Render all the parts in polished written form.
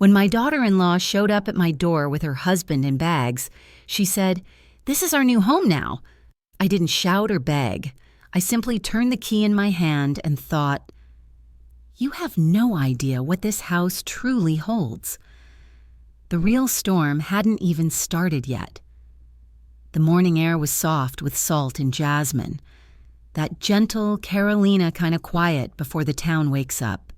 When my daughter-in-law showed up at my door with her husband in bags, she said, "This is our new home now." I didn't shout or beg. I simply turned the key in my hand and thought, you have no idea what this house truly holds. The real storm hadn't even started yet. The morning air was soft with salt and jasmine, that gentle Carolina kind of quiet before the town wakes up.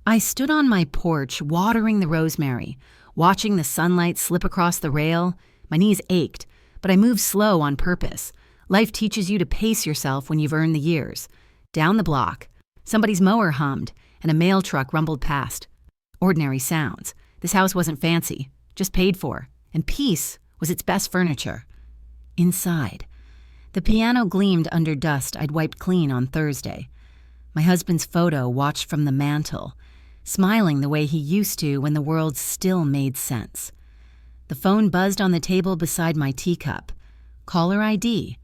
I stood on my porch watering the rosemary, watching the sunlight slip across the rail. My knees ached, but I moved slow on purpose. Life teaches you to pace yourself when you've earned the years. Down the block, somebody's mower hummed, and a mail truck rumbled past. Ordinary sounds. This house wasn't fancy, just paid for, and peace was its best furniture. Inside, the piano gleamed under dust I'd wiped clean on Thursday. My husband's photo watched from the mantel, smiling the way he used to when the world still made sense. The phone buzzed on the table beside my teacup. Caller ID.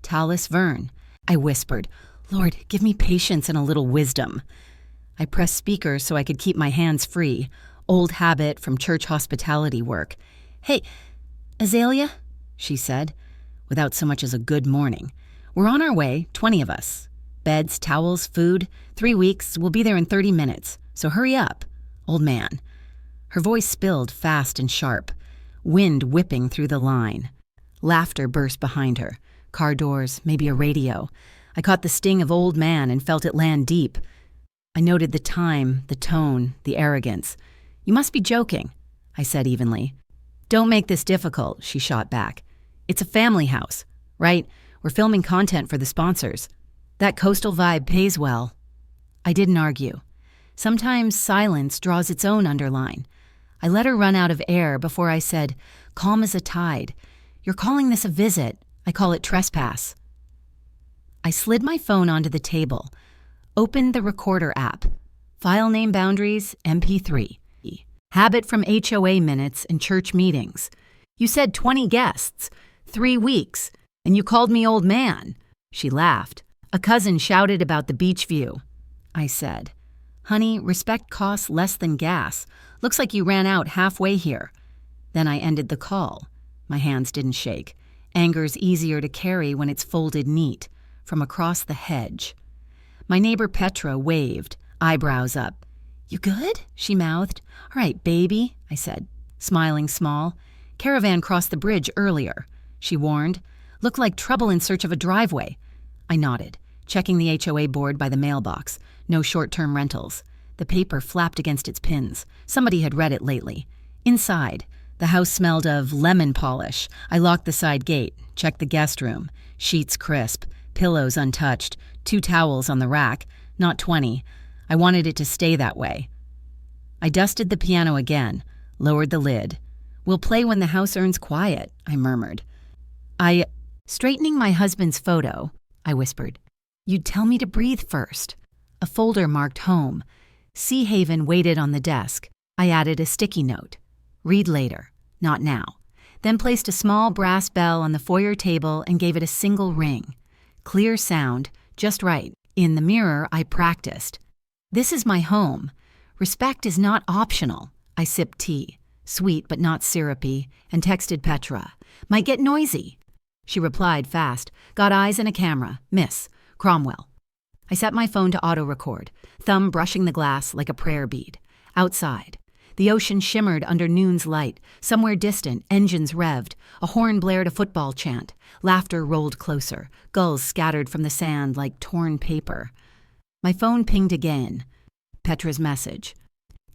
Tallis Verne. I whispered, "Lord, give me patience and a little wisdom." I pressed speaker so I could keep my hands free, old habit from church hospitality work. "Hey, Azalea," she said, without so much as a good morning. "We're on our way, 20 of us. Beds, towels, food, 3 weeks, we'll be there in 30 minutes, so hurry up, old man." Her voice spilled fast and sharp, wind whipping through the line. Laughter burst behind her, car doors, maybe a radio. I caught the sting of old man and felt it land deep. I noted the time, the tone, the arrogance. "You must be joking," I said evenly. "Don't make this difficult," she shot back. "It's a family house, right? We're filming content for the sponsors. That coastal vibe pays well." I didn't argue. Sometimes silence draws its own underline. I let her run out of air before I said, calm as a tide, "You're calling this a visit. I call it trespass." I slid my phone onto the table, opened the recorder app. File name boundaries, MP3. Habit from HOA minutes and church meetings. "You said 20 guests, 3 weeks, and you called me old man." She laughed. "A cousin shouted about the beach view." I said, "Honey, respect costs less than gas. Looks like you ran out halfway here." Then I ended the call. My hands didn't shake. Anger's easier to carry when it's folded neat, from across the hedge. My neighbor Petra waved, eyebrows up. "You good?" she mouthed. "All right, baby," I said, smiling small. "Caravan crossed the bridge earlier," she warned. "Looked like trouble in search of a driveway." I nodded, checking the HOA board by the mailbox. No short-term rentals. The paper flapped against its pins. Somebody had read it lately. Inside, the house smelled of lemon polish. I locked the side gate, checked the guest room. Sheets crisp, pillows untouched, 2 towels on the rack, not 20. I wanted it to stay that way. I dusted the piano again, lowered the lid. "We'll play when the house earns quiet," I murmured. Straightening my husband's photo, I whispered, "You'd tell me to breathe first." A folder marked home. Sea Haven waited on the desk. I added a sticky note. "Read later, not now." Then placed a small brass bell on the foyer table and gave it a single ring. Clear sound, just right. In the mirror, I practiced. "This is my home. Respect is not optional." I sipped tea, sweet but not syrupy, and texted Petra, "Might get noisy." She replied fast, "Got eyes and a camera. Miss, Cromwell." I set my phone to auto-record, thumb brushing the glass like a prayer bead. Outside, the ocean shimmered under noon's light. Somewhere distant, engines revved. A horn blared a football chant. Laughter rolled closer. Gulls scattered from the sand like torn paper. My phone pinged again. Petra's message.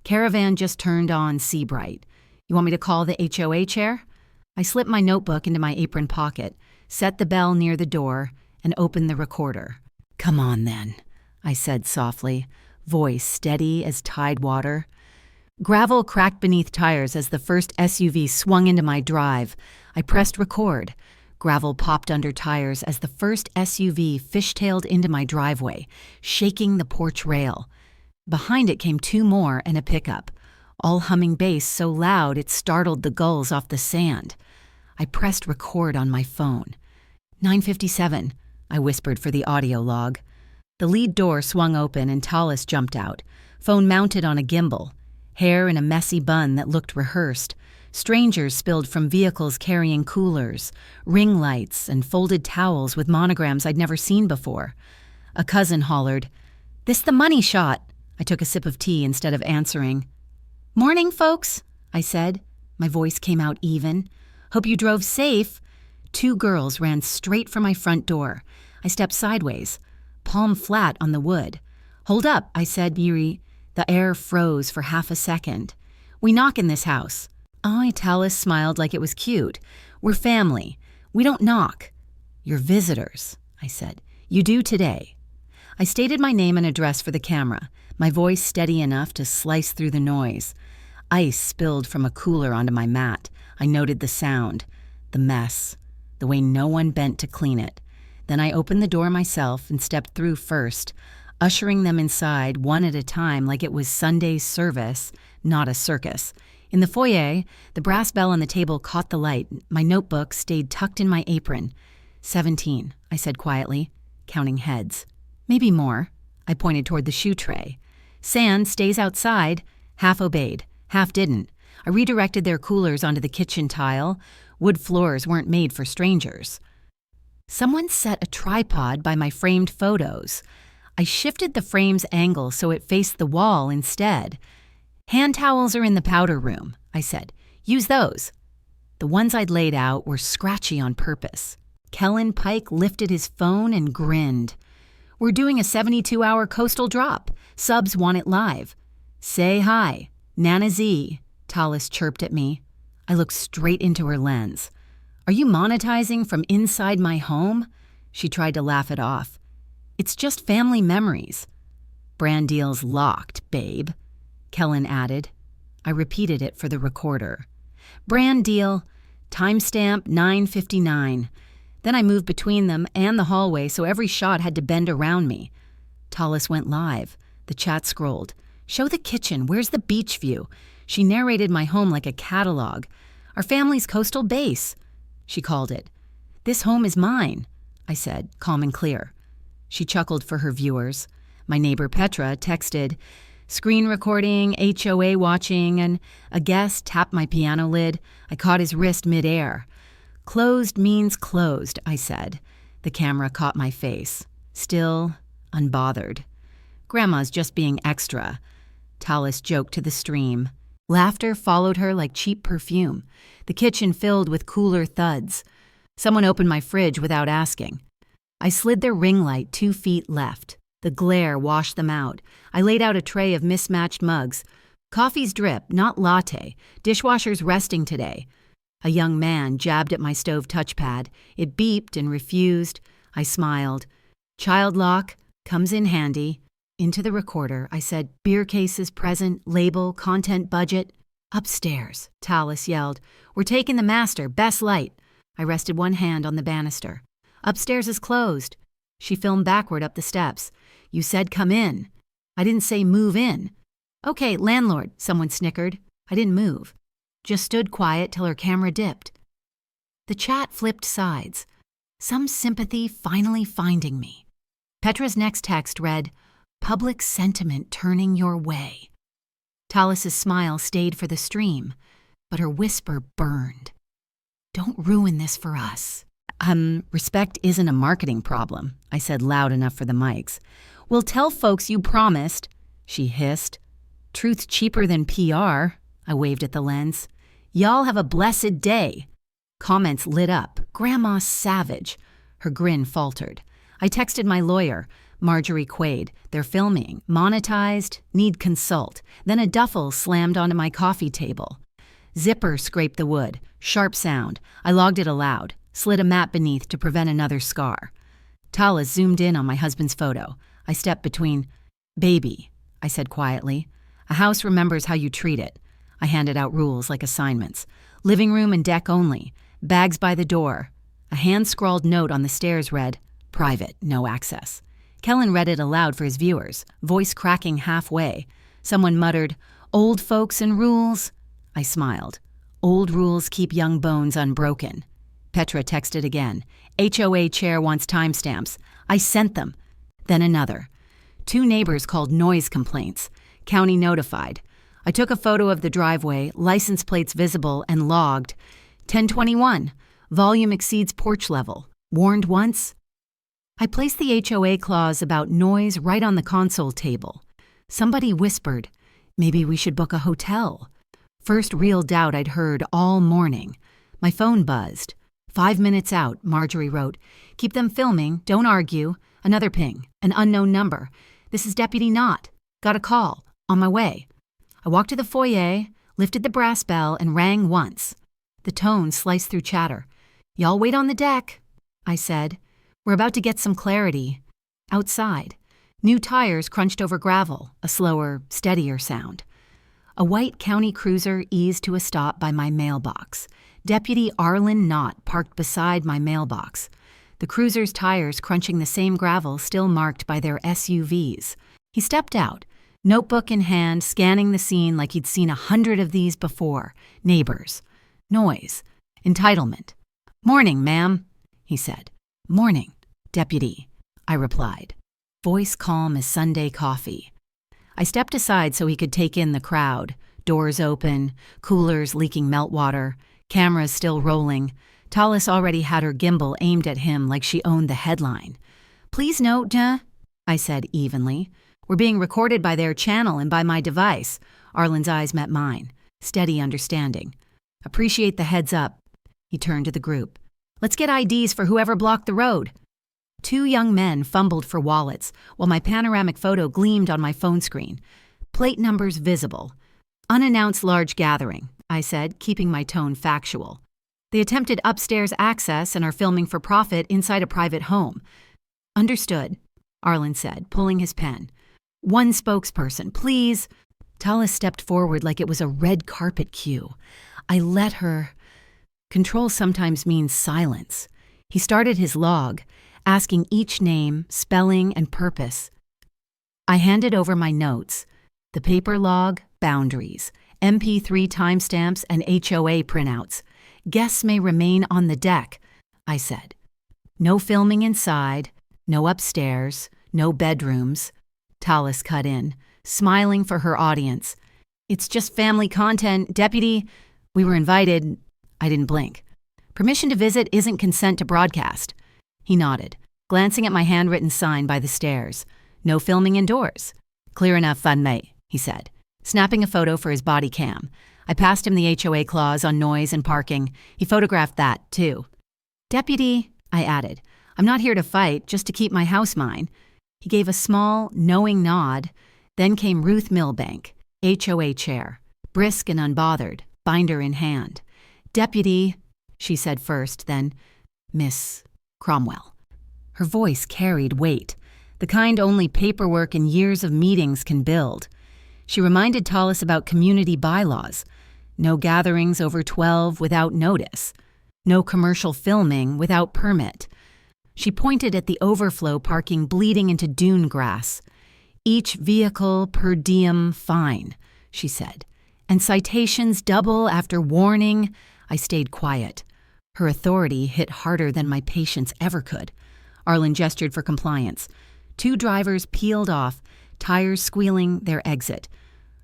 "Caravan just turned on Seabright. You want me to call the HOA chair?" I slipped my notebook into my apron pocket, set the bell near the door, and opened the recorder. "Come on, then," I said softly, voice steady as tide water. Gravel cracked beneath tires as the first SUV swung into my drive. I pressed record. Gravel popped under tires as the first SUV fishtailed into my driveway, shaking the porch rail. Behind it came 2 more and a pickup, all humming bass so loud it startled the gulls off the sand. I pressed record on my phone. 9:57, I whispered for the audio log. The lead door swung open and Tallis jumped out, phone mounted on a gimbal. hair in a messy bun that looked rehearsed. Strangers spilled from vehicles carrying coolers, ring lights, and folded towels with monograms I'd never seen before. A cousin hollered, "This the money shot." I took a sip of tea instead of answering. "Morning, folks," I said. My voice came out even. "Hope you drove safe." 2 girls ran straight for my front door. I stepped sideways, palm flat on the wood. "Hold up," I said, eerie. The air froze for half a second. "We knock in this house." Tallis smiled like it was cute. "We're family. We don't knock." "You're visitors," I said. "You do today." I stated my name and address for the camera, my voice steady enough to slice through the noise. Ice spilled from a cooler onto my mat. I noted the sound, the mess, the way no one bent to clean it. Then I opened the door myself and stepped through first, ushering them inside one at a time like it was Sunday's service, not a circus. In the foyer, the brass bell on the table caught the light. My notebook stayed tucked in my apron. 17, I said quietly, counting heads. "Maybe more." I pointed toward the shoe tray. "Sand stays outside." Half obeyed, half didn't. I redirected their coolers onto the kitchen tile. Wood floors weren't made for strangers. Someone set a tripod by my framed photos. I shifted the frame's angle so it faced the wall instead. "Hand towels are in the powder room," I said. "Use those." The ones I'd laid out were scratchy on purpose. Kellen Pike lifted his phone and grinned. "We're doing a 72-hour coastal drop. Subs want it live." "Say hi, Nana Z," Tallis chirped at me. I looked straight into her lens. "Are you monetizing from inside my home?" She tried to laugh it off. "It's just family memories." "Brand deal's locked, babe," Kellen added. I repeated it for the recorder. "Brand deal, timestamp 9:59. Then I moved between them and the hallway so every shot had to bend around me. Tallis went live. The chat scrolled. "Show the kitchen. Where's the beach view?" She narrated my home like a catalog. "Our family's coastal base," she called it. "This home is mine," I said, calm and clear. She chuckled for her viewers. My neighbor Petra texted, "Screen recording, HOA watching," and a guest tapped my piano lid. I caught his wrist midair. "Closed means closed," I said. The camera caught my face. Still, unbothered. "Grandma's just being extra," Tallis joked to the stream. Laughter followed her like cheap perfume. The kitchen filled with cooler thuds. Someone opened my fridge without asking. I slid their ring light 2 feet left. The glare washed them out. I laid out a tray of mismatched mugs. "Coffee's drip, not latte. Dishwasher's resting today." A young man jabbed at my stove touchpad. It beeped and refused. I smiled. "Child lock, comes in handy." Into the recorder, I said, "Beer cases present, label, content budget." "Upstairs," Tallis yelled. "We're taking the master, best light." I rested one hand on the banister. "Upstairs is closed." She filmed backward up the steps. "You said come in." "I didn't say move in." "Okay, landlord," someone snickered. I didn't move. Just stood quiet till her camera dipped. The chat flipped sides. Some sympathy finally finding me. Petra's next text read, "Public sentiment turning your way." Tallis's smile stayed for the stream, but her whisper burned. "Don't ruin this for us." Respect isn't a marketing problem," I said loud enough for the mics. "We'll tell folks you promised," she hissed. "Truth's cheaper than PR," I waved at the lens. "Y'all have a blessed day." Comments lit up. "Grandma savage." Her grin faltered. I texted my lawyer, Marjorie Quaid. "They're filming. Monetized. Need consult." Then a duffel slammed onto my coffee table. Zipper scraped the wood. Sharp sound. I logged it aloud. Slid a mat beneath to prevent another scar. Tallis zoomed in on my husband's photo. I stepped between. "Baby," I said quietly. "A house remembers how you treat it." I handed out rules like assignments. "Living room and deck only. Bags by the door." A hand-scrawled note on the stairs read, "Private, no access." Kellen read it aloud for his viewers, voice cracking halfway. Someone muttered, "Old folks and rules." I smiled. "Old rules keep young bones unbroken." Petra texted again. "HOA chair wants timestamps." I sent them. Then another. 2 neighbors called noise complaints. County notified. I took a photo of the driveway, license plates visible, and logged. 1021. Volume exceeds porch level. Warned once? I placed the HOA clause about noise right on the console table. Somebody whispered, maybe we should book a hotel. First real doubt I'd heard all morning. My phone buzzed. 5 minutes out, Marjorie wrote, keep them filming, don't argue. Another ping, an unknown number. This is Deputy Knott. Got a call. On my way. I walked to the foyer, lifted the brass bell, and rang once. The tone sliced through chatter. Y'all wait on the deck, I said. We're about to get some clarity. Outside, new tires crunched over gravel, a slower, steadier sound. A white county cruiser eased to a stop by my mailbox. Deputy Arlen Knott parked beside my mailbox. The cruiser's tires crunching the same gravel still marked by their SUVs. He stepped out, notebook in hand, scanning the scene like he'd seen 100 of these before. Neighbors. Noise. Entitlement. Morning, ma'am, he said. Morning, deputy, I replied. Voice calm as Sunday coffee. I stepped aside so he could take in the crowd. Doors open, coolers leaking meltwater, cameras still rolling. Tallis already had her gimbal aimed at him like she owned the headline. Please note, I said evenly. We're being recorded by their channel and by my device. Arlen's eyes met mine. Steady understanding. Appreciate the heads up. He turned to the group. Let's get IDs for whoever blocked the road. 2 young men fumbled for wallets while my panoramic photo gleamed on my phone screen. Plate numbers visible. Unannounced large gathering, I said, keeping my tone factual. They attempted upstairs access and are filming for profit inside a private home. Understood, Arlen said, pulling his pen. One spokesperson, please. Tallis stepped forward like it was a red carpet cue. I let her. Control sometimes means silence. He started his log, asking each name, spelling, and purpose. I handed over my notes. The paper log, boundaries, MP3 timestamps, and HOA printouts. Guests may remain on the deck, I said. No filming inside, no upstairs, no bedrooms. Tallis cut in, smiling for her audience. It's just family content, deputy. We were invited. I didn't blink. Permission to visit isn't consent to broadcast. He nodded, glancing at my handwritten sign by the stairs. No filming indoors. Clear enough, fun mate, he said, snapping a photo for his body cam. I passed him the HOA clause on noise and parking. He photographed that, too. Deputy, I added, I'm not here to fight, just to keep my house mine. He gave a small, knowing nod. Then came Ruth Milbank, HOA chair, brisk and unbothered, binder in hand. Deputy, she said first, then Miss Cromwell. Her voice carried weight, the kind only paperwork and years of meetings can build. She reminded Tallis about community bylaws. No gatherings over 12 without notice. No commercial filming without permit. She pointed at the overflow parking bleeding into dune grass. Each vehicle per diem fine, she said. And citations double after warning. I stayed quiet. Her authority hit harder than my patience ever could. Arlen gestured for compliance. 2 drivers peeled off, tires squealing their exit.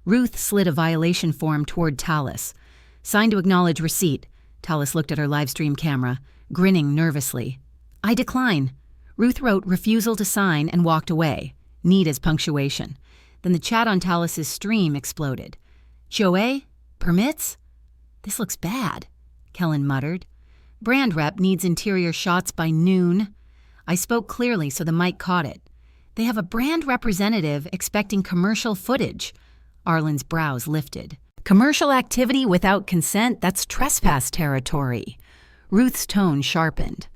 Ruth slid a violation form toward Tallis. Sign to acknowledge receipt. Tallis looked at her live stream camera, grinning nervously. I decline. Ruth wrote refusal to sign and walked away. Neat as punctuation. Then the chat on Tallis's stream exploded. Joey? Permits? This looks bad, Kellen muttered. Brand rep needs interior shots by noon. I spoke clearly so the mic caught it. They have a brand representative expecting commercial footage. Arlen's brows lifted. Commercial activity without consent, that's trespass territory. Ruth's tone sharpened.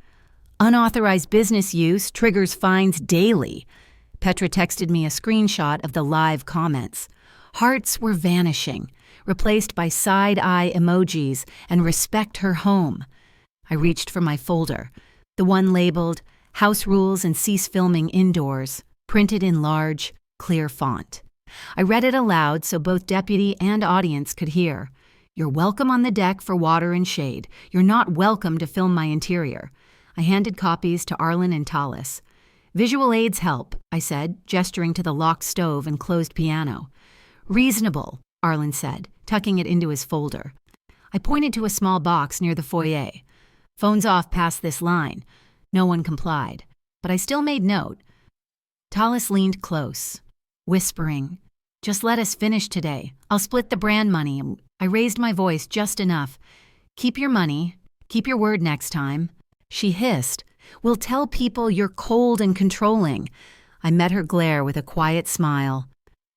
Unauthorized business use triggers fines daily. Petra texted me a screenshot of the live comments. Hearts were vanishing, replaced by side-eye emojis and respect her home. I reached for my folder, the one labeled House Rules and Cease Filming Indoors, printed in large, clear font. I read it aloud so both deputy and audience could hear. You're welcome on the deck for water and shade. You're not welcome to film my interior. I handed copies to Arlen and Tallis. Visual aids help, I said, gesturing to the locked stove and closed piano. Reasonable, Arlen said, tucking it into his folder. I pointed to a small box near the foyer. Phone's off past this line. No one complied, but I still made note. Tallis leaned close, whispering, "Just let us finish today. I'll split the brand money." I raised my voice just enough. "Keep your money. Keep your word next time." She hissed, "We'll tell people you're cold and controlling." I met her glare with a quiet smile.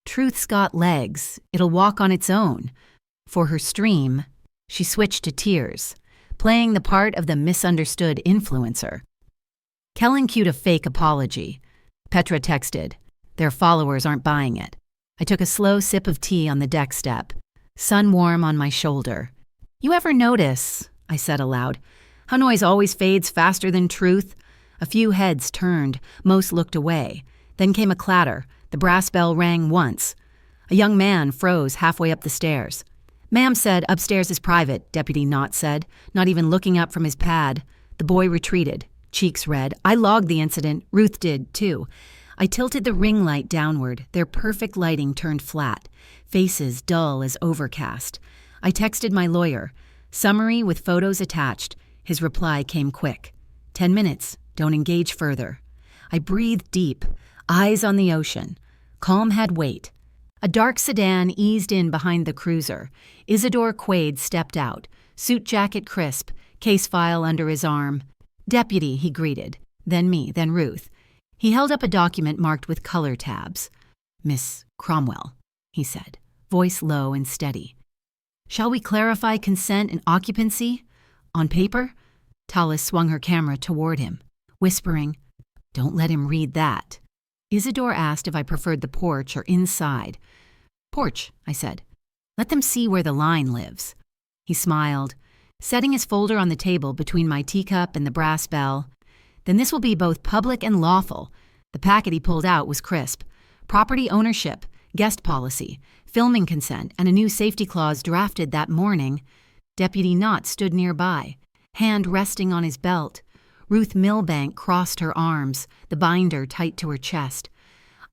Truth's got legs. It'll walk on its own. For her stream, she switched to tears, playing the part of the misunderstood influencer. Kellen cued a fake apology. Petra texted, "Their followers aren't buying it." I took a slow sip of tea on the deck step, sun warm on my shoulder. "You ever notice," I said aloud, "how noise always fades faster than truth?" A few heads turned, most looked away. Then came a clatter. The brass bell rang once. A young man froze halfway up the stairs. "Ma'am said upstairs is private," Deputy Knott said, not even looking up from his pad. The boy retreated, cheeks red. I logged the incident. Ruth did, too. I tilted the ring light downward. Their perfect lighting turned flat, faces dull as overcast. I texted my lawyer. Summary with photos attached. His reply came quick. 10 minutes. Don't engage further. I breathed deep, eyes on the ocean. Calm had weight. A dark sedan eased in behind the cruiser. Isidore Quaid stepped out, suit jacket crisp, case file under his arm. "Deputy," he greeted. Then me, then Ruth. He held up a document marked with color tabs. "Miss Cromwell," he said, voice low and steady. "Shall we clarify consent and occupancy? On paper?" Tallis swung her camera toward him, whispering, "Don't let him read that." Isidore asked if I preferred the porch or inside. "Porch," I said. "Let them see where the line lives." He smiled, setting his folder on the table between my teacup and the brass bell. "Then this will be both public and lawful." The packet he pulled out was crisp. Property ownership, guest policy, filming consent, and a new safety clause drafted that morning. Deputy Knott stood nearby, hand resting on his belt. Ruth Milbank crossed her arms, the binder tight to her chest.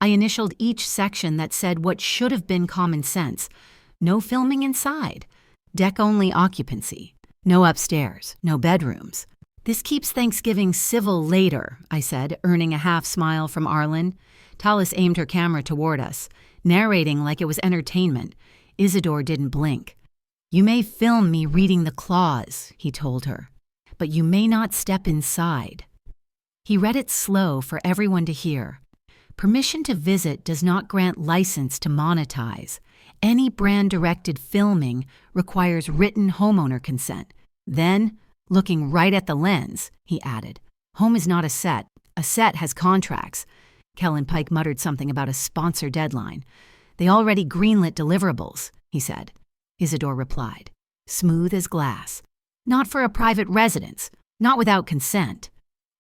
I initialed each section that said what should have been common sense. No filming inside. Deck-only occupancy. No upstairs. No bedrooms. "This keeps Thanksgiving civil later," I said, earning a half smile from Arlen. Tallis aimed her camera toward us, narrating like it was entertainment. Isidore didn't blink. "You may film me reading the clause," he told her, "but you may not step inside." He read it slow for everyone to hear. Permission to visit does not grant license to monetize. Any brand-directed filming requires written homeowner consent. Then, looking right at the lens, he added, "Home is not a set. A set has contracts." Kellen Pike muttered something about a sponsor deadline. "They already greenlit deliverables," he said. Isidore replied, smooth as glass. "Not for a private residence. Not without consent."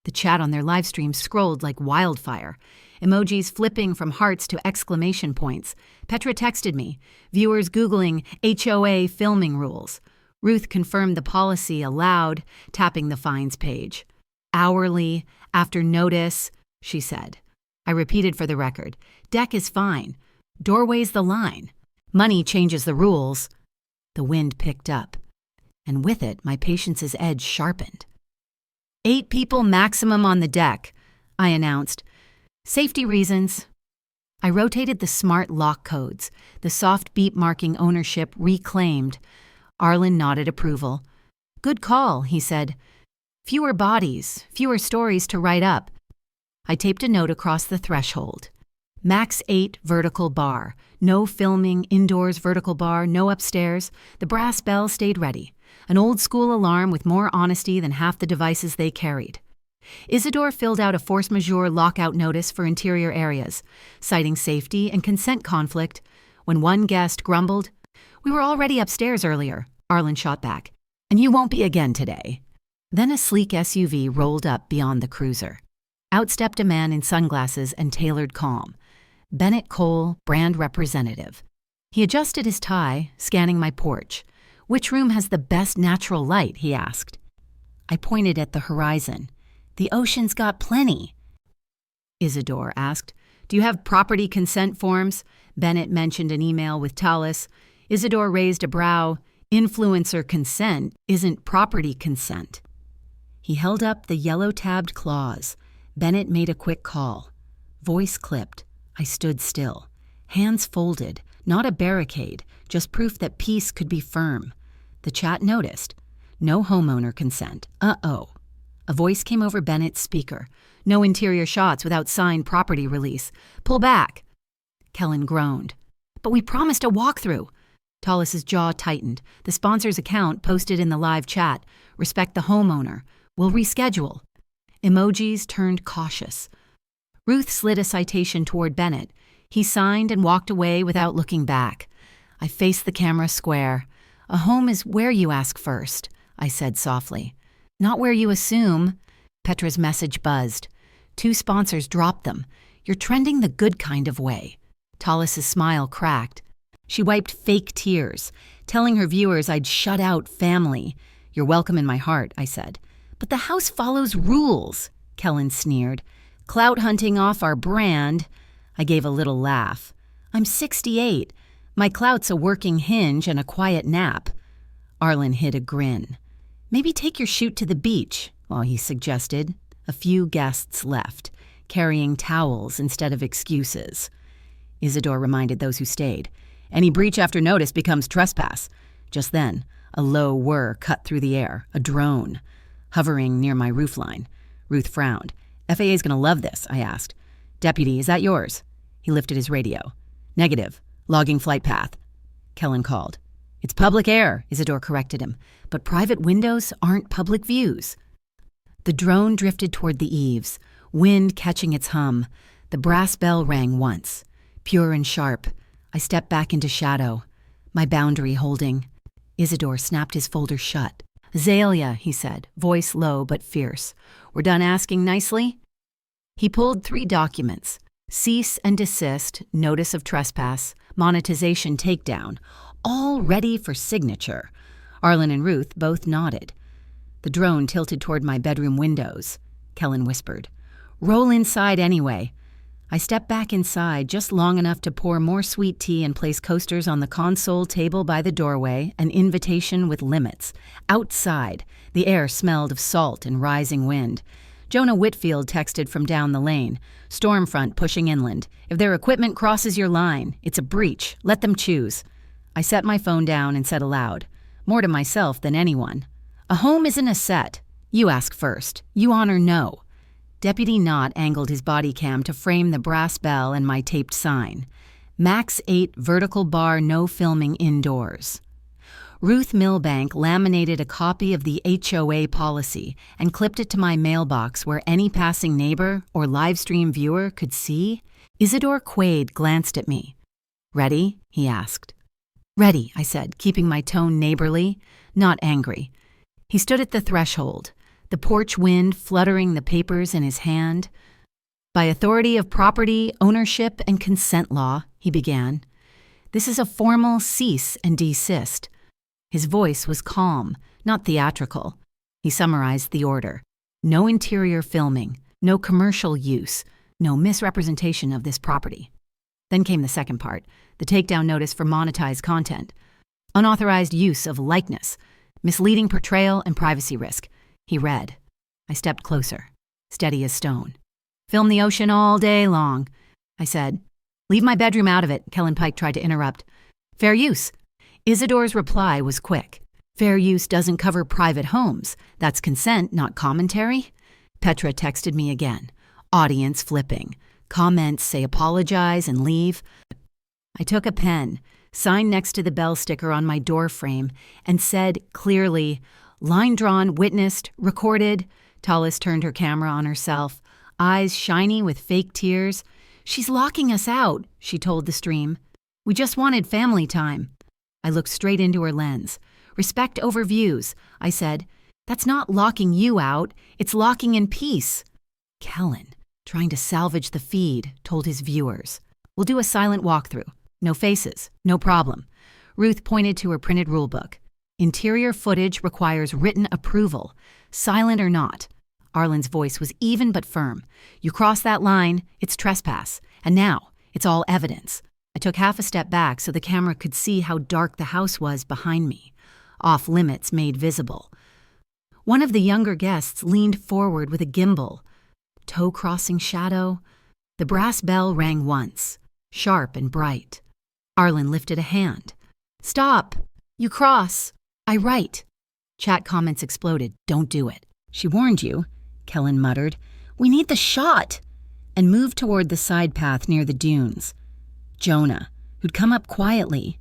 The chat on their live stream scrolled like wildfire. Emojis flipping from hearts to exclamation points. Petra texted me, viewers Googling HOA filming rules. Ruth confirmed the policy aloud, tapping the fines page. "Hourly, after notice," she said. I repeated for the record, "Deck is fine. Doorway's the line. Money changes the rules." The wind picked up, and with it, my patience's edge sharpened. 8 people maximum on the deck," I announced. "Safety reasons." I rotated the smart lock codes, the soft beep marking ownership reclaimed. Arlen nodded approval. "Good call," he said. "Fewer bodies, fewer stories to write up." I taped a note across the threshold. Max 8 vertical bar. No filming, indoors vertical bar, no upstairs. The brass bell stayed ready. An old-school alarm with more honesty than half the devices they carried. Isidore filled out a force majeure lockout notice for interior areas, citing safety and consent conflict. When one guest grumbled, "We were already upstairs earlier," Arlen shot back, "and you won't be again today." Then a sleek SUV rolled up beyond the cruiser. Out stepped a man in sunglasses and tailored calm. Bennett Cole, brand representative. He adjusted his tie, scanning my porch. "Which room has the best natural light?" he asked. I pointed at the horizon. "The ocean's got plenty." Isidore asked, "Do you have property consent forms?" Bennett mentioned an email with Tallis. Isidore raised a brow. Influencer consent isn't property consent. He held up the yellow-tabbed clause. Bennett made a quick call. Voice clipped. I stood still. Hands folded. Not a barricade, just proof that peace could be firm. The chat noticed. No homeowner consent. Uh-oh. A voice came over Bennett's speaker. No interior shots without signed property release. Pull back. Kellen groaned. But we promised a walkthrough. Tallis's jaw tightened. The sponsor's account posted in the live chat. Respect the homeowner. We'll reschedule. Emojis turned cautious. Ruth slid a citation toward Bennett. He signed and walked away without looking back. I faced the camera square. A home is where you ask first, I said softly. Not where you assume. Petra's message buzzed. 2 sponsors dropped them. You're trending the good kind of way. Tallis's smile cracked. She wiped fake tears, telling her viewers I'd shut out family. You're welcome in my heart, I said. But the house follows rules, Kellen sneered. Clout hunting off our brand. I gave a little laugh. I'm 68. My clout's a working hinge and a quiet nap. Arlen hid a grin. Maybe take your shoot to the beach, while he suggested. A few guests left, carrying towels instead of excuses. Isidore reminded those who stayed. Any breach after notice becomes trespass. Just then, a low whir cut through the air, a drone, hovering near my roofline. Ruth frowned. FAA's gonna love this, I asked. Deputy, is that yours? He lifted his radio. Negative. Logging flight path. Kellen called. It's public air, Isidore corrected him, but private windows aren't public views. The drone drifted toward the eaves, wind catching its hum. The brass bell rang once, pure and sharp. I stepped back into shadow, my boundary holding. Isidore snapped his folder shut. Azalea, he said, voice low but fierce. We're done asking nicely? He pulled 3 documents. Cease and desist, notice of trespass, monetization takedown, all ready for signature. Arlen and Ruth both nodded. The drone tilted toward my bedroom windows. Kellen whispered, Roll inside anyway. I stepped back inside just long enough to pour more sweet tea and place coasters on the console table by the doorway, an invitation with limits. Outside, the air smelled of salt and rising wind. Jonah Whitfield texted from down the lane. Stormfront pushing inland. If their equipment crosses your line, it's a breach. Let them choose. I set my phone down and said aloud, more to myself than anyone. A home isn't a set. You ask first. You honor no. Deputy Knott angled his body cam to frame the brass bell and my taped sign. Max 8 vertical bar no filming indoors. Ruth Milbank laminated a copy of the HOA policy and clipped it to my mailbox where any passing neighbor or live stream viewer could see. Isidore Quaid glanced at me. Ready? He asked. Ready, I said, keeping my tone neighborly, not angry. He stood at the threshold, the porch wind fluttering the papers in his hand. By authority of property, ownership, and consent law, he began. This is a formal cease and desist. His voice was calm, not theatrical. He summarized the order. No interior filming, no commercial use, no misrepresentation of this property. Then came the second part, the takedown notice for monetized content. Unauthorized use of likeness, misleading portrayal, and privacy risk. He read. I stepped closer, steady as stone. Film the ocean all day long, I said. Leave my bedroom out of it, Kellen Pike tried to interrupt. Fair use. Isidore's reply was quick. Fair use doesn't cover private homes. That's consent, not commentary. Petra texted me again. Audience flipping. Comments say apologize and leave. I took a pen, signed next to the bell sticker on my door frame, and said clearly, line drawn, witnessed, recorded. Tallis turned her camera on herself, eyes shiny with fake tears. She's locking us out, she told the stream. We just wanted family time. I looked straight into her lens. Respect over views, I said. That's not locking you out, it's locking in peace. Kellen, trying to salvage the feed, told his viewers. We'll do a silent walkthrough. No faces, no problem. Ruth pointed to her printed rulebook. Interior footage requires written approval, silent or not. Arlen's voice was even but firm. You cross that line, it's trespass. And now, it's all evidence. I took half a step back so the camera could see how dark the house was behind me, off limits made visible. One of the younger guests leaned forward with a gimbal. Toe-crossing shadow. The brass bell rang once, sharp and bright. Arlen lifted a hand. "Stop! You cross! I write!" Chat comments exploded. "Don't do it." "She warned you," Kellen muttered. "We need the shot!" And moved toward the side path near the dunes. Jonah, who'd come up quietly,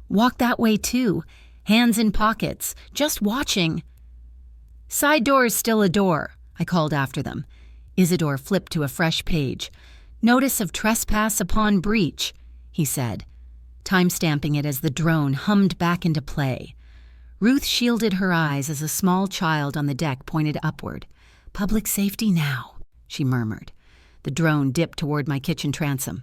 walked that way too, hands in pockets, just watching. "Side door is still a door," I called after them. Isidore flipped to a fresh page. "Notice of trespass upon breach," he said, time-stamping it as the drone hummed back into play. Ruth shielded her eyes as a small child on the deck pointed upward. "Public safety now," she murmured. The drone dipped toward my kitchen transom.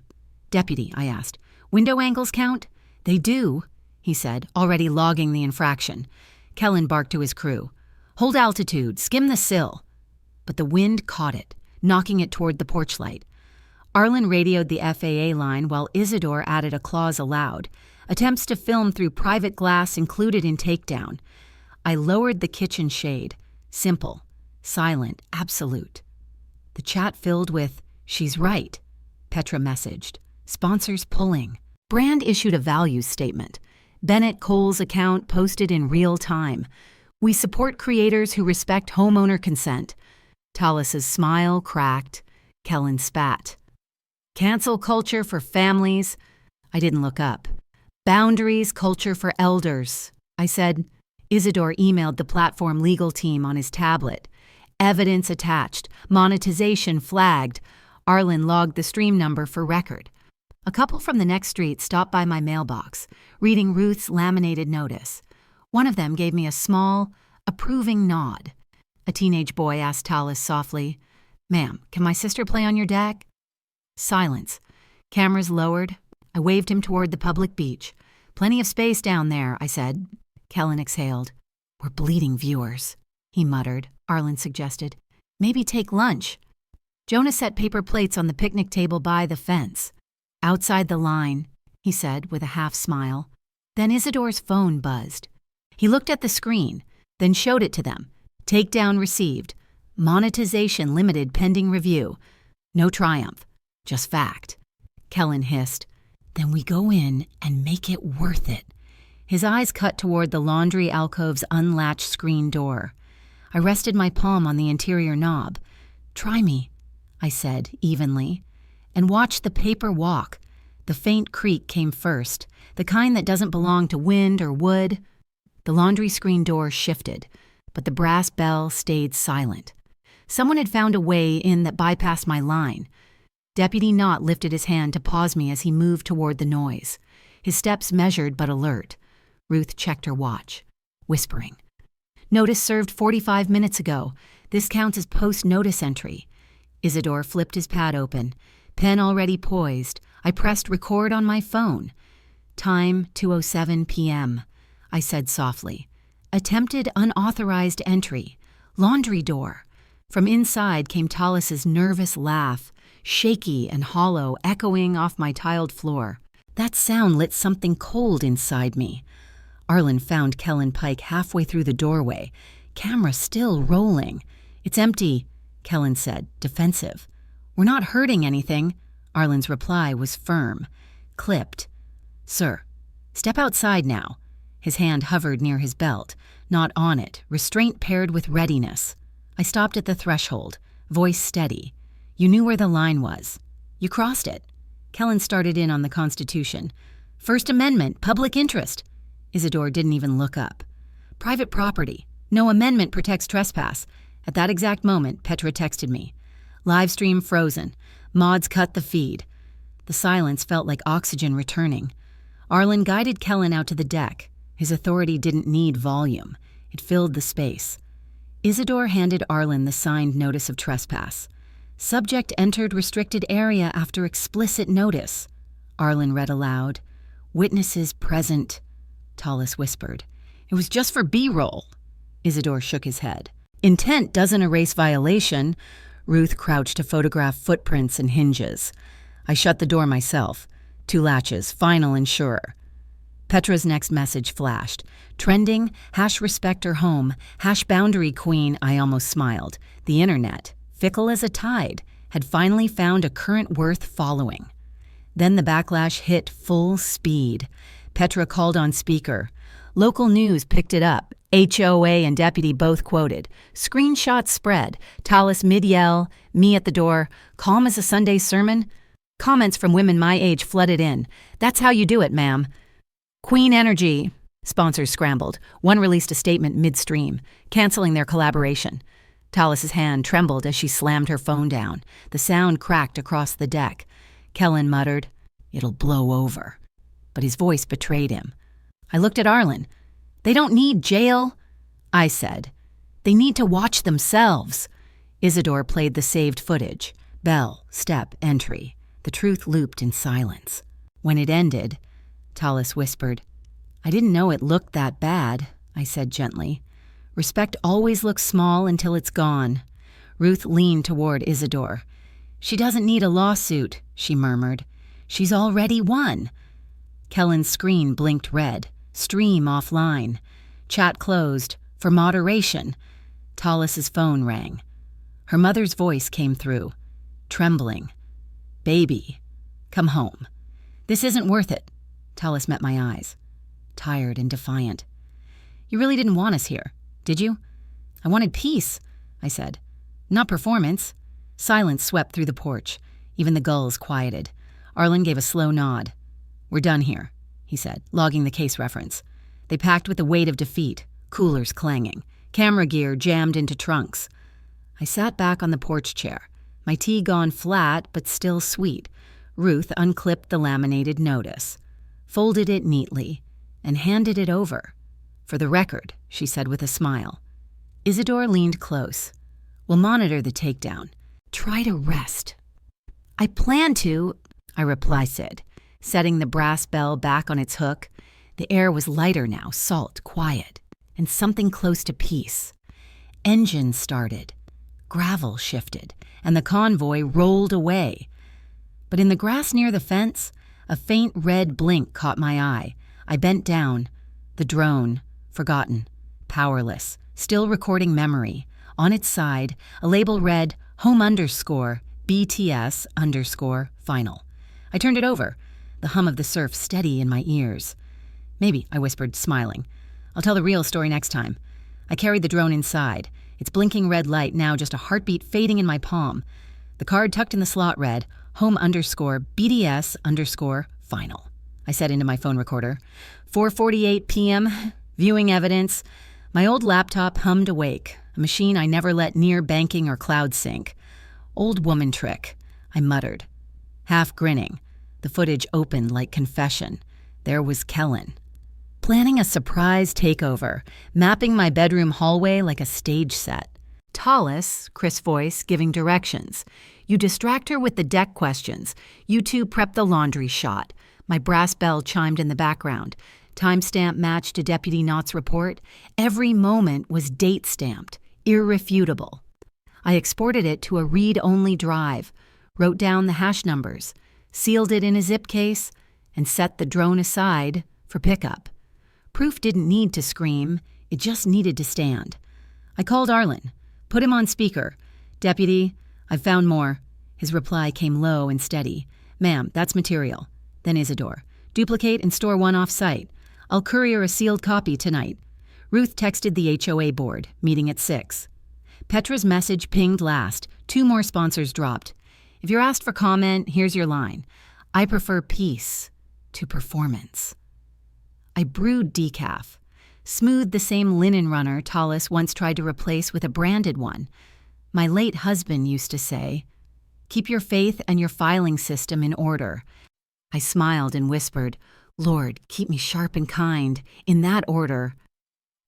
"Deputy," I asked, "window angles count?" "They do," he said, already logging the infraction. Kellen barked to his crew. "Hold altitude, skim the sill." But the wind caught it, knocking it toward the porch light. Arlen radioed the FAA line while Isidore added a clause aloud. Attempts to film through private glass included in takedown. I lowered the kitchen shade. Simple, silent, absolute. The chat filled with, "She's right," Petra messaged. "Sponsors pulling." Brand issued a values statement. Bennett Cole's account posted in real time. "We support creators who respect homeowner consent." Tallis's smile cracked. Kellen spat. "Cancel culture for families." I didn't look up. "Boundaries culture for elders," I said. Isidore emailed the platform legal team on his tablet. Evidence attached. Monetization flagged. Arlen logged the stream number for record. A couple from the next street stopped by my mailbox, reading Ruth's laminated notice. One of them gave me a small, approving nod. A teenage boy asked Tallis softly, "Ma'am, can my sister play on your deck?" Silence. Cameras lowered. I waved him toward the public beach. "Plenty of space down there," I said. Kellen exhaled. "We're bleeding viewers," he muttered. Arlen suggested, "Maybe take lunch." Jonah set paper plates on the picnic table by the fence. "Outside the line," he said with a half smile. Then Isidore's phone buzzed. He looked at the screen, then showed it to them. Takedown received. Monetization limited pending review. No triumph, just fact. Kellen hissed, "Then we go in and make it worth it." His eyes cut toward the laundry alcove's unlatched screen door. I rested my palm on the interior knob. "Try me," I said evenly, and watched the paper walk. The faint creak came first, the kind that doesn't belong to wind or wood. The laundry screen door shifted, but the brass bell stayed silent. Someone had found a way in that bypassed my line. Deputy Knott lifted his hand to pause me as he moved toward the noise. His steps measured but alert. Ruth checked her watch, whispering, "Notice served 45 minutes ago. This counts as post-notice entry." Isidore flipped his pad open. Pen already poised. I pressed record on my phone. "Time 2:07 p.m., I said softly. "Attempted unauthorized entry. Laundry door." From inside came Tallis's nervous laugh, shaky and hollow, echoing off my tiled floor. That sound lit something cold inside me. Arlen found Kellen Pike halfway through the doorway, camera still rolling. "It's empty," Kellen said, defensive. "We're not hurting anything." Arlen's reply was firm, clipped. "Sir, step outside now." His hand hovered near his belt, not on it, restraint paired with readiness. I stopped at the threshold, voice steady. "You knew where the line was. You crossed it." Kellen started in on the Constitution. "First Amendment, public interest." Isidore didn't even look up. "Private property. No amendment protects trespass." At that exact moment, Petra texted me. "Live stream frozen. Mods cut the feed." The silence felt like oxygen returning. Arlen guided Kellen out to the deck. His authority didn't need volume. It filled the space. Isidore handed Arlen the signed notice of trespass. "Subject entered restricted area after explicit notice." Arlen read aloud. "Witnesses present," Tallis whispered. "It was just for B-roll." Isidore shook his head. "Intent doesn't erase violation." Ruth crouched to photograph footprints and hinges. I shut the door myself. 2 latches, final and sure. Petra's next message flashed. Trending, #respect her home, #boundary queen. I almost smiled. The internet, fickle as a tide, had finally found a current worth following. Then the backlash hit full speed. Petra called on speaker. Local news picked it up. HOA and deputy both quoted. Screenshots spread. Tallis mid-yell, me at the door, calm as a Sunday sermon. Comments from women my age flooded in. That's how you do it, ma'am. Queen Energy. Sponsors scrambled. One released a statement midstream, canceling their collaboration. Tallis's hand trembled as she slammed her phone down. The sound cracked across the deck. Kellen muttered, "It'll blow over." But his voice betrayed him. I looked at Arlen. "They don't need jail," I said. "They need to watch themselves." Isidore played the saved footage. Bell, step, entry. The truth looped in silence. When it ended, Tallis whispered, "I didn't know it looked that bad," I said gently. "Respect always looks small until it's gone." Ruth leaned toward Isidore. "She doesn't need a lawsuit," she murmured. "She's already won." Kellen's screen blinked red. Stream offline. Chat closed. For moderation. Tallis's phone rang. Her mother's voice came through, trembling. "Baby, come home." "This isn't worth it." Tallis met my eyes, tired and defiant. "You really didn't want us here, did you?" "I wanted peace," I said. "Not performance." Silence swept through the porch. Even the gulls quieted. Arlen gave a slow nod. "We're done here," he said, logging the case reference. They packed with the weight of defeat, coolers clanging, camera gear jammed into trunks. I sat back on the porch chair, my tea gone flat but still sweet. Ruth unclipped the laminated notice, folded it neatly, and handed it over. "For the record," she said with a smile. Isidore leaned close. "We'll monitor the takedown. Try to rest." "I plan to," I replied, setting the brass bell back on its hook. The air was lighter now, salt, quiet, and something close to peace. Engines started. Gravel shifted, and the convoy rolled away. But in the grass near the fence, a faint red blink caught my eye. I bent down. The drone, forgotten, powerless, still recording memory. On its side, a label read home_BTS_final. I turned it over, the hum of the surf steady in my ears. "Maybe," I whispered, smiling. "I'll tell the real story next time." I carried the drone inside, its blinking red light now just a heartbeat fading in my palm. The card tucked in the slot read, home_BDS_final. I said into my phone recorder. 4:48 p.m., viewing evidence. My old laptop hummed awake, a machine I never let near banking or cloud sync. "Old woman trick," I muttered. Half grinning, the footage opened like confession. There was Kellen, planning a surprise takeover, mapping my bedroom hallway like a stage set. Tallis, Chris' voice, giving directions. "You distract her with the deck questions. You two prep the laundry shot." My brass bell chimed in the background. Timestamp matched to Deputy Knott's report. Every moment was date-stamped, irrefutable. I exported it to a read-only drive, wrote down the hash numbers, sealed it in a zip case, and set the drone aside for pickup. Proof didn't need to scream, it just needed to stand. I called Arlen, put him on speaker. "Deputy, I've found more." His reply came low and steady. "Ma'am, that's material." Then Isidore, "Duplicate and store one off-site. I'll courier a sealed copy tonight." Ruth texted the HOA board, meeting at 6. Petra's message pinged last. 2 more sponsors dropped. "If you're asked for comment, here's your line. I prefer peace to performance." I brewed decaf, smoothed the same linen runner Tallis once tried to replace with a branded one. My late husband used to say, "Keep your faith and your filing system in order." I smiled and whispered, "Lord, keep me sharp and kind, in that order."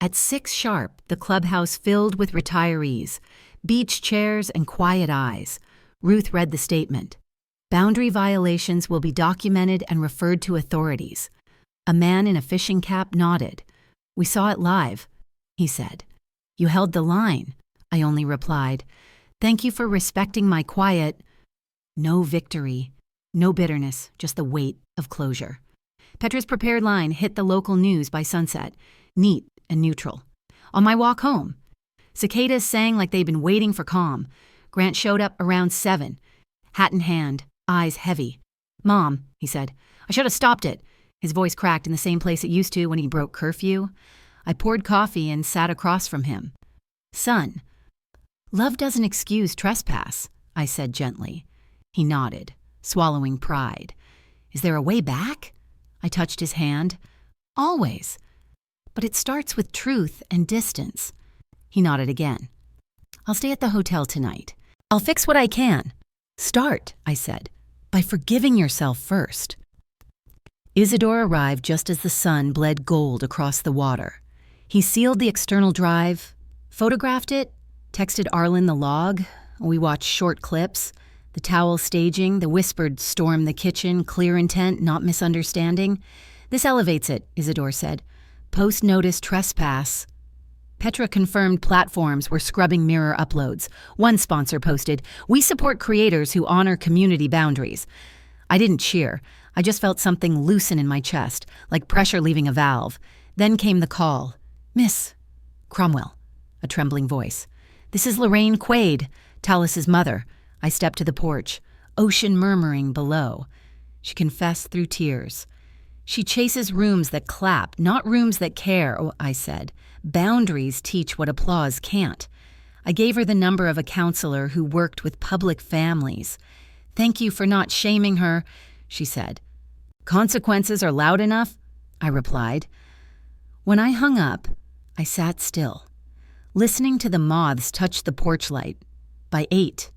At 6 sharp, the clubhouse filled with retirees, beach chairs and quiet eyes. Ruth read the statement. "Boundary violations will be documented and referred to authorities." A man in a fishing cap nodded. "We saw it live," he said. "You held the line," I only replied. "Thank you for respecting my quiet." No victory, No bitterness, just the weight of closure. Petra's prepared line hit the local news by sunset, neat and neutral. On my walk home, cicadas sang like they'd been waiting for calm. Grant showed up around 7, hat in hand, eyes heavy. "Mom," he said, "I should have stopped it." His voice cracked in the same place it used to when he broke curfew. I poured coffee and sat across from him. "Son, love doesn't excuse trespass," I said gently. He nodded, swallowing pride. "Is there a way back?" I touched his hand. "Always. But it starts with truth and distance." He nodded again. "I'll stay at the hotel tonight. I'll fix what I can." "Start," I said, "by forgiving yourself first." Isidore arrived just as the sun bled gold across the water. He sealed the external drive, photographed it, texted Arlen the log. We watched short clips, the towel staging, the whispered "storm the kitchen," clear intent, not misunderstanding. "This elevates it," Isidore said. "Post-notice trespass." Petra confirmed platforms were scrubbing mirror uploads. One sponsor posted, "We support creators who honor community boundaries." I didn't cheer. I just felt something loosen in my chest, like pressure leaving a valve. Then came the call. "Miss Cromwell," a trembling voice. "This is Lorraine Quaid, Talus's mother." I stepped to the porch, ocean murmuring below. She confessed through tears. "She chases rooms that clap, not rooms that care," I said. "Boundaries teach what applause can't." I gave her the number of a counselor who worked with public families. "Thank you for not shaming her," she said. "Consequences are loud enough," I replied. When I hung up, I sat still, listening to the moths touch the porch light. By 8,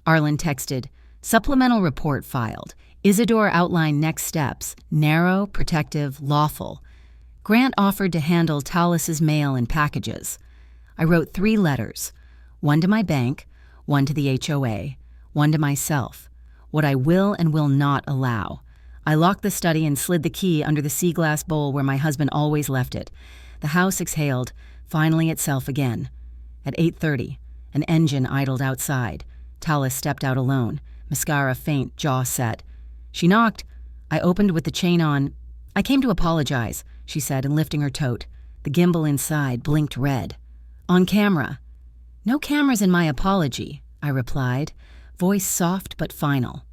Arlen texted, "Supplemental report filed. Isidore outlined next steps, narrow, protective, lawful." Grant offered to handle Talus's mail and packages. I wrote 3 letters, one to my bank, one to the HOA, one to myself, what I will and will not allow. I locked the study and slid the key under the sea glass bowl where my husband always left it. The house exhaled, finally itself again. At 8:30, an engine idled outside. Talus stepped out alone, mascara faint, jaw set. She knocked. I opened with the chain on. "I came to apologize," she said, and lifting her tote. The gimbal inside blinked red. "On camera." "No cameras in my apology," I replied, voice soft but final.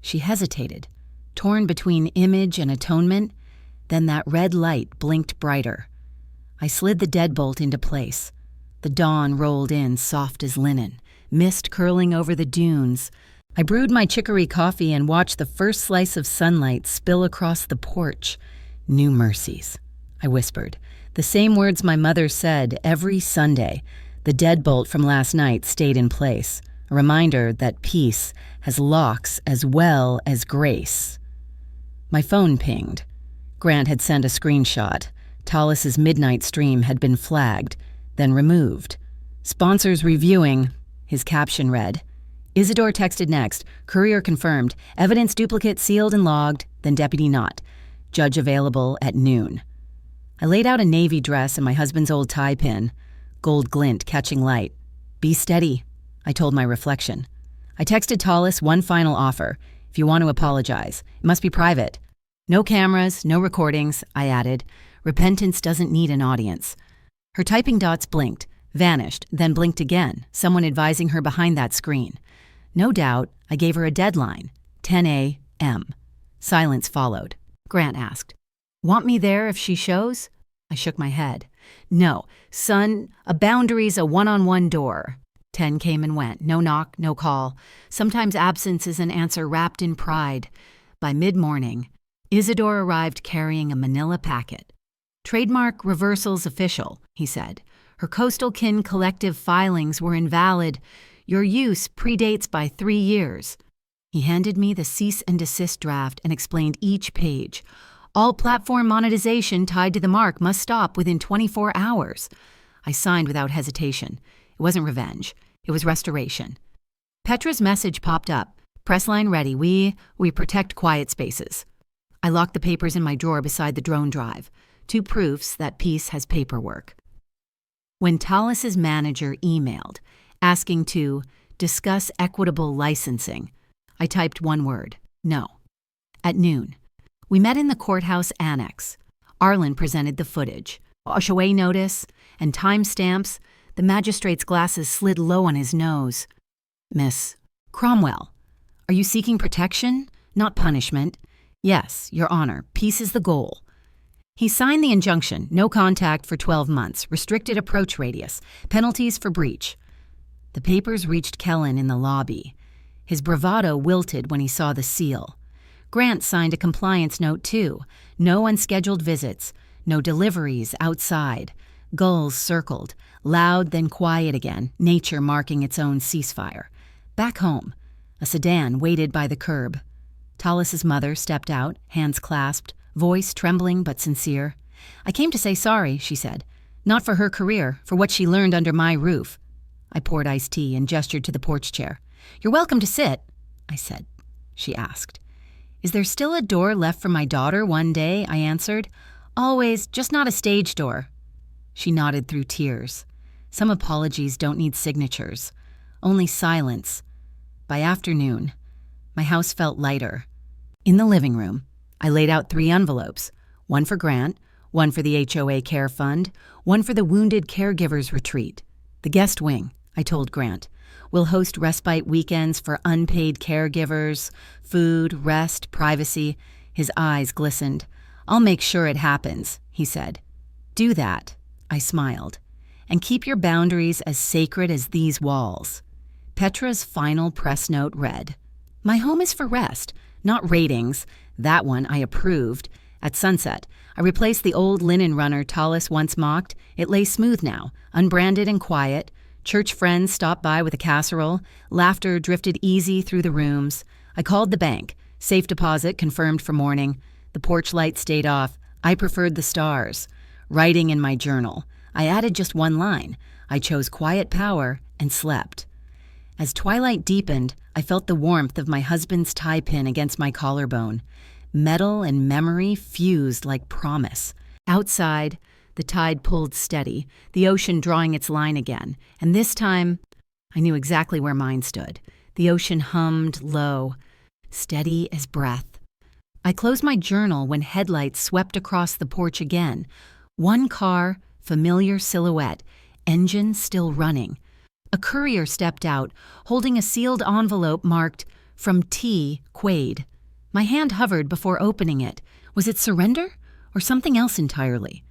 She hesitated, torn between image and atonement. Then that red light blinked brighter. I slid the deadbolt into place. The dawn rolled in soft as linen, mist curling over the dunes. I brewed my chicory coffee and watched the first slice of sunlight spill across the porch. "New mercies," I whispered. The same words my mother said every Sunday. The deadbolt from last night stayed in place, a reminder that peace has locks as well as grace. My phone pinged. Grant had sent a screenshot. Talus's midnight stream had been flagged, then removed. "Sponsors reviewing," his caption read. Isidore texted next. "Courier confirmed. Evidence duplicate sealed and logged, then deputy not. Judge available at noon." I laid out a navy dress and my husband's old tie pin. Gold glint catching light. "Be steady," I told my reflection. I texted Talus one final offer. "If you want to apologize, it must be private." "No cameras, no recordings," I added. "Repentance doesn't need an audience." Her typing dots blinked, vanished, then blinked again, someone advising her behind that screen. No doubt, I gave her a deadline, 10 a.m. Silence followed. Grant asked, "Want me there if she shows?" I shook my head. "No, son, a boundary's a one-on-one door." 10 came and went, no knock, no call. Sometimes absence is an answer wrapped in pride. By mid-morning, Isidore arrived carrying a manila packet. "Trademark reversals official," he said. "Her coastal kin collective filings were invalid. Your use predates by 3 years." He handed me the cease and desist draft and explained each page. "All platform monetization tied to the mark must stop within 24 hours. I signed without hesitation. It wasn't revenge. It was restoration. Petra's message popped up. "Press line ready. We protect quiet spaces." I locked the papers in my drawer beside the drone drive. 2 proofs that peace has paperwork. When Talus's manager emailed, asking to discuss equitable licensing, I typed one word, No. At noon. We met in the courthouse annex. Arlen presented the footage. A showay notice and timestamps. The magistrate's glasses slid low on his nose. Miss Cromwell, are you seeking protection, not punishment? Yes, Your Honor, peace is the goal. He signed the injunction, no contact for 12 months, restricted approach radius, penalties for breach. The papers reached Kellen in the lobby. His bravado wilted when he saw the seal. Grant signed a compliance note too. No unscheduled visits, no deliveries outside. Gulls circled, loud then quiet again, nature marking its own ceasefire. Back home, a sedan waited by the curb. Tallis's mother stepped out, hands clasped, voice trembling but sincere. I came to say sorry, she said. Not for her career, for what she learned under my roof. I poured iced tea and gestured to the porch chair. You're welcome to sit, I said. She asked. Is there still a door left for my daughter one day? I answered. Always, just not a stage door. She nodded through tears. Some apologies don't need signatures. Only silence. By afternoon, my house felt lighter. In the living room, I laid out 3 envelopes, one for Grant, one for the HOA Care Fund, one for the Wounded Caregivers Retreat. The guest wing, I told Grant, will host respite weekends for unpaid caregivers, food, rest, privacy. His eyes glistened. I'll make sure it happens, he said. Do that, I smiled, and keep your boundaries as sacred as these walls. Petra's final press note read, My home is for rest, not ratings. That one I approved. At sunset, I replaced the old linen runner Tallis once mocked. It lay smooth now, unbranded and quiet. Church friends stopped by with a casserole. Laughter drifted easy through the rooms. I called the bank. Safe deposit confirmed for morning. The porch light stayed off. I preferred the stars. Writing in my journal. I added just one line. I chose quiet power and slept. As twilight deepened, I felt the warmth of my husband's tie pin against my collarbone. Metal and memory fused like promise. Outside, the tide pulled steady, the ocean drawing its line again, and this time, I knew exactly where mine stood. The ocean hummed low, steady as breath. I closed my journal when headlights swept across the porch again. One car, familiar silhouette, engine still running. A courier stepped out, holding a sealed envelope marked, From T. Quaid. My hand hovered before opening it. Was it surrender or something else entirely?